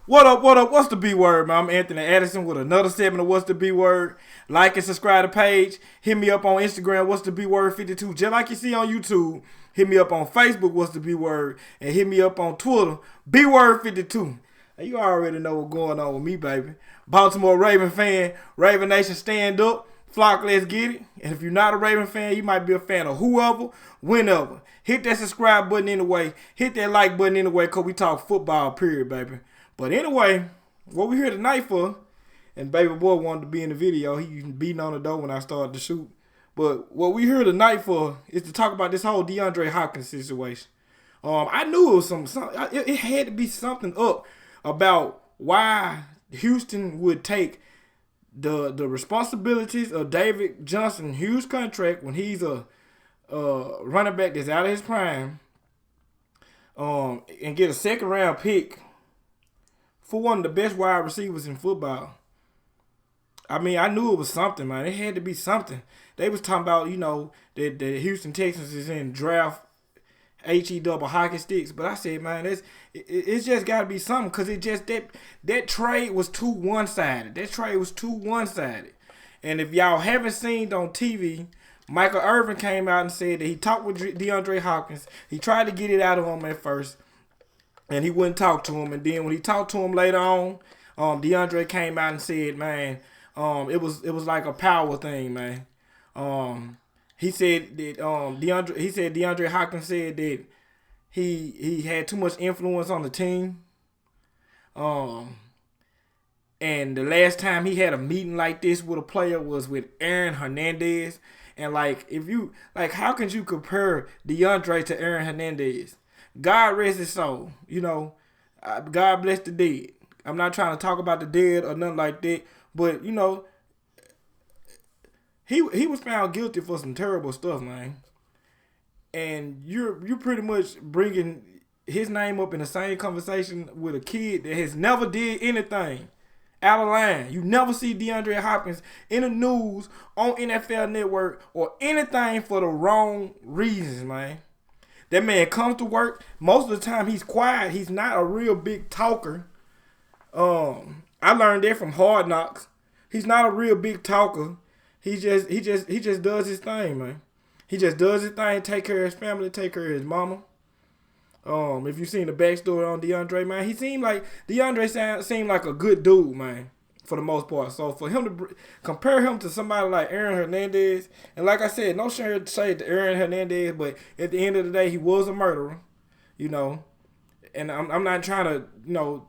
What up, what up? What's the B word, man? I'm Anthony Addison with another segment of What's the B word. Like and subscribe to the page. Hit me up on Instagram, What's the B word 52. Just like you see on YouTube. Hit me up on Facebook, What's the B word. And hit me up on Twitter, B word 52. You already know what's going on with me, baby. Baltimore Raven fan, Raven Nation stand up. Flock, let's get it. And if you're not a Raven fan, you might be a fan of whoever, whenever. Hit that subscribe button anyway. Hit that like button anyway, because we talk football, period, baby. But anyway, what we here tonight for, and baby boy wanted to be in the video. He beating on the door when I started to shoot. But what we here tonight for is to talk about this whole DeAndre Hopkins situation. I knew it was it had to be something up about why Houston would take the responsibilities of David Johnson, huge contract, when he's a running back that's out of his prime, and get a second round pick for one of the best wide receivers in football. I mean, I knew it was something, man. It had to be something. They was talking about, that the Houston Texans is in draft double hockey sticks. But I said, man, it's just got to be something, because it just that trade was too one-sided. That trade was too one-sided. And if y'all haven't seen on TV, Michael Irvin came out and said that he talked with DeAndre Hopkins. He tried to get it out of him at first, and he wouldn't talk to him. And then when he talked to him later on, DeAndre came out and said, man, it was like a power thing, man. He said that DeAndre Hopkins said that he had too much influence on the team. And the last time he had a meeting like this with a player was with Aaron Hernandez. And how can you compare DeAndre to Aaron Hernandez? God rest his soul. God bless the dead. I'm not trying to talk about the dead or nothing like that, but he was found guilty for some terrible stuff, man. And you're pretty much bringing his name up in the same conversation with a kid that has never did anything out of line. You never see DeAndre Hopkins in the news, on NFL Network, or anything for the wrong reasons, man. That man comes to work. Most of the time he's quiet. He's not a real big talker. I learned that from Hard Knocks. He's not a real big talker. He just does his thing, man. He just does his thing, take care of his family, take care of his mama. If you've seen the backstory on DeAndre, man, DeAndre seemed like a good dude, man, for the most part. So for him to compare him to somebody like Aaron Hernandez, and like I said, no shade to Aaron Hernandez, but at the end of the day, he was a murderer, And I'm not trying to,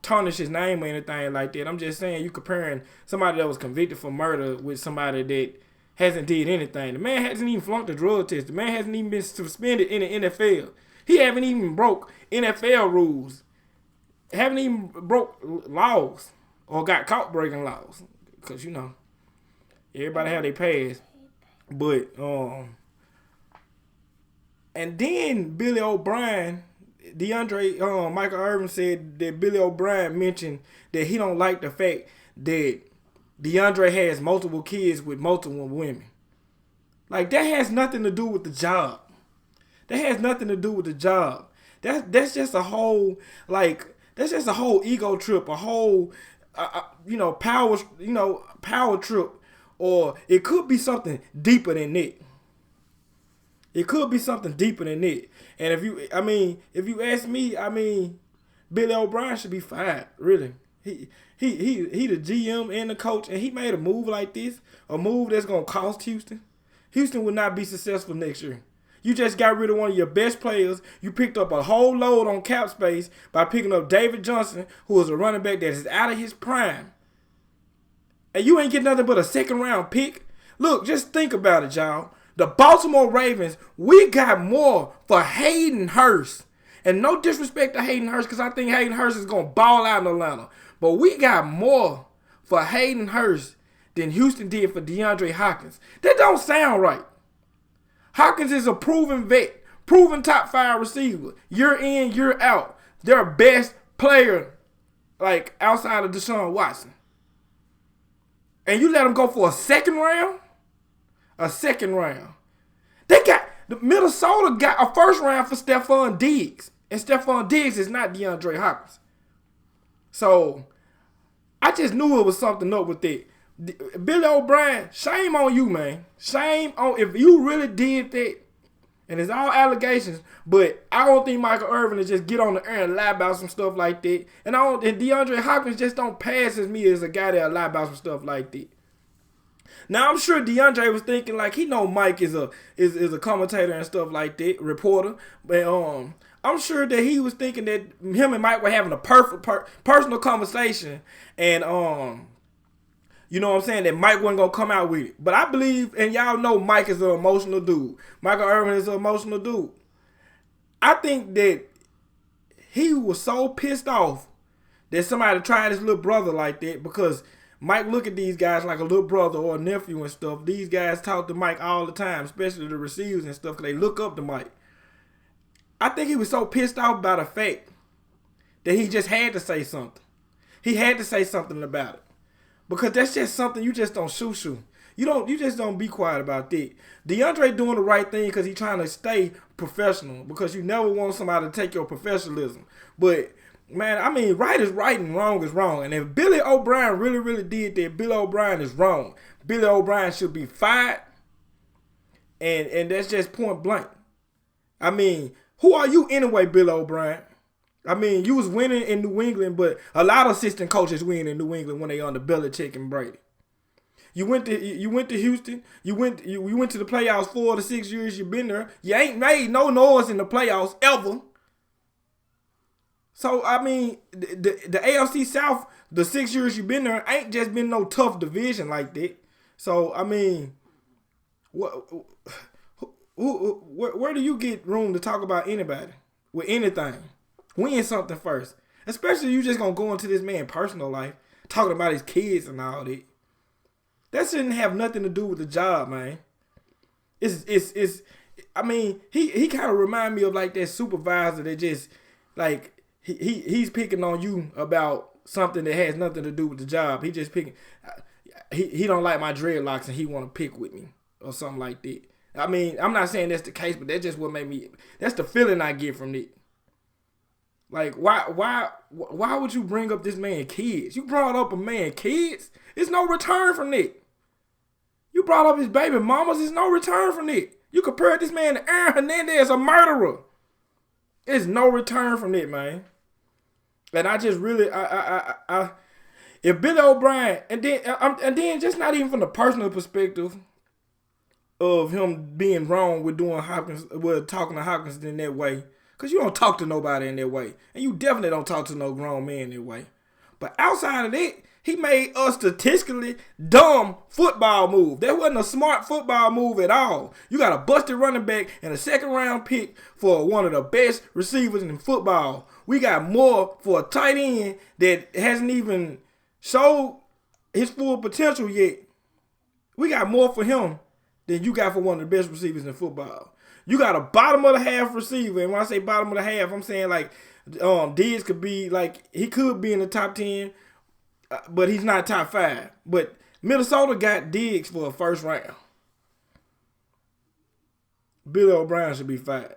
tarnish his name or anything like that. I'm just saying you comparing somebody that was convicted for murder with somebody that hasn't did anything. The man hasn't even flunked the drug test. The man hasn't even been suspended in the NFL. He haven't even broke NFL rules. Haven't even broke laws or got caught breaking laws. Because, everybody have their past. But, and then Billy O'Brien, Michael Irvin said that Billy O'Brien mentioned that he don't like the fact that DeAndre has multiple kids with multiple women. Like, that has nothing to do with the job. That's just a whole, ego trip, a whole, power trip, or it could be something deeper than that. And if you ask me, Billy O'Brien should be fired, really. He the GM and the coach, and he made a move like this, a move that's going to cost Houston. Houston will not be successful next year. You just got rid of one of your best players. You picked up a whole load on cap space by picking up David Johnson, who is a running back that is out of his prime. And you ain't getting nothing but a second round pick. Look, just think about it, y'all. The Baltimore Ravens, we got more for Hayden Hurst. And no disrespect to Hayden Hurst, because I think Hayden Hurst is going to ball out in Atlanta. But we got more for Hayden Hurst than Houston did for DeAndre Hopkins. That don't sound right. Hopkins is a proven vet, proven top 5 receiver. Year in, year out. Their best player, outside of Deshaun Watson. And you let him go for a second round? Minnesota got a first round for Stephon Diggs. And Stephon Diggs is not DeAndre Hopkins. So I just knew it was something up with it. Billy O'Brien, shame on you, man. Shame on if you really did that. And it's all allegations, but I don't think Michael Irvin will just get on the air and lie about some stuff like that. And DeAndre Hopkins just don't pass as me as a guy that'll lie about some stuff like that. Now I'm sure DeAndre was thinking like he know Mike is a commentator and stuff like that, reporter. But I'm sure that he was thinking that him and Mike were having a personal conversation, and you know what I'm saying, that Mike wasn't going to come out with it. But I believe, and y'all know Mike is an emotional dude. Michael Irvin is an emotional dude. I think that he was so pissed off that somebody tried his little brother like that, because Mike look at these guys like a little brother or a nephew and stuff. These guys talk to Mike all the time, especially the receivers and stuff, because they look up to Mike. I think he was so pissed off by the fact that he just had to say something. He had to say something about it. Because that's just something you just don't shoo. You just don't be quiet about that. DeAndre doing the right thing because he's trying to stay professional, because you never want somebody to take your professionalism. But man, I mean, right is right and wrong is wrong. And if Billy O'Brien really, really did that, Billy O'Brien is wrong. Billy O'Brien should be fired. And that's just point blank. I mean, who are you anyway, Billy O'Brien? I mean, you was winning in New England, but a lot of assistant coaches win in New England when they under Belichick and Brady. You went to Houston. You went to the playoffs 4 to 6 years you've been there. You ain't made no noise in the playoffs ever. So I mean, the AFC South, the 6 years you've been there, ain't just been no tough division like that. So I mean, where do you get room to talk about anybody with anything? Win something first. Especially you just gonna go into this man's personal life, talking about his kids and all that. That shouldn't have nothing to do with the job, man. I mean, he kind of remind me of like that supervisor that just like he's picking on you about something that has nothing to do with the job. He just picking. He don't like my dreadlocks and he want to pick with me or something like that. I mean, I'm not saying that's the case, but that's just what made me. That's the feeling I get from it. Like, why would you bring up this man kids? You brought up a man kids. There's no return from it. You brought up his baby mamas. There's no return from it. You compared this man to Aaron Hernandez, a murderer. There's no return from it, man. And I just really, if Billy O'Brien, and then just not even from the personal perspective of him being wrong with doing Hopkins, with talking to Hopkins in that way. Because you don't talk to nobody in that way. And you definitely don't talk to no grown man in that way. But outside of that, he made a statistically dumb football move. That wasn't a smart football move at all. You got a busted running back and a second-round pick for one of the best receivers in football. We got more for a tight end that hasn't even showed his full potential yet. We got more for him than you got for one of the best receivers in football. You got a bottom of the half receiver, and when I say bottom of the half, I'm saying like Diggs could be like, he could be in the top 10, but he's not top 5. But Minnesota got Diggs for a first round. Billy O'Brien should be fired.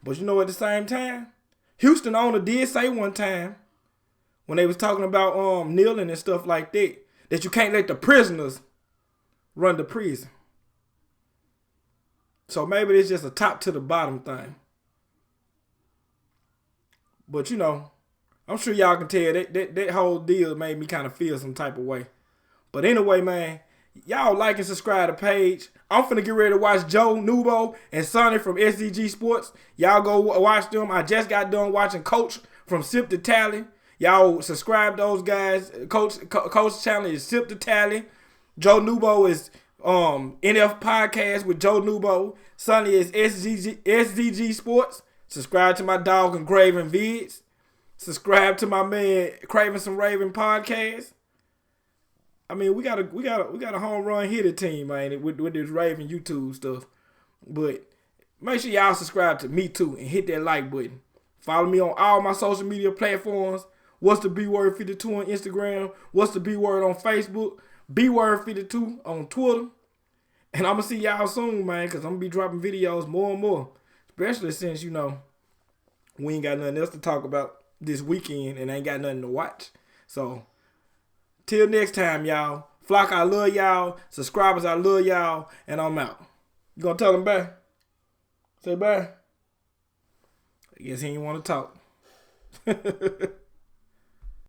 But you know, at the same time, Houston owner did say one time when they was talking about kneeling and stuff like that you can't let the prisoners run the prison. So maybe it's just a top to the bottom thing. But you know, I'm sure y'all can tell that whole deal made me kind of feel some type of way. But anyway, man, y'all like and subscribe to the page. I'm finna get ready to watch Joe Nubo and Sonny from SDG Sports. Y'all go watch them. I just got done watching Coach from Sip to Tally. Y'all subscribe to those guys. Coach channel is Sip to Tally. Joe Nubo is NF Podcast with Joe Nubo. Sonny is SDG Sports. Subscribe to my dog and Graven Vids. Subscribe to my man Craving Some Raven Podcast. I mean, we got a home run hitter team, man, with this Raven YouTube stuff. But make sure y'all subscribe to me too and hit that like button. Follow me on all my social media platforms. What's the B Word 52 on Instagram? What's the B Word on Facebook? B Word 52 on Twitter. And I'm going to see y'all soon, man, because I'm going to be dropping videos more and more. Especially since, you know, we ain't got nothing else to talk about. this weekend and ain't got nothing to watch. So, till next time, y'all. Flock, I love y'all. Subscribers, I love y'all. And I'm out. You gonna tell them bye? Say bye? I guess he ain't want to talk.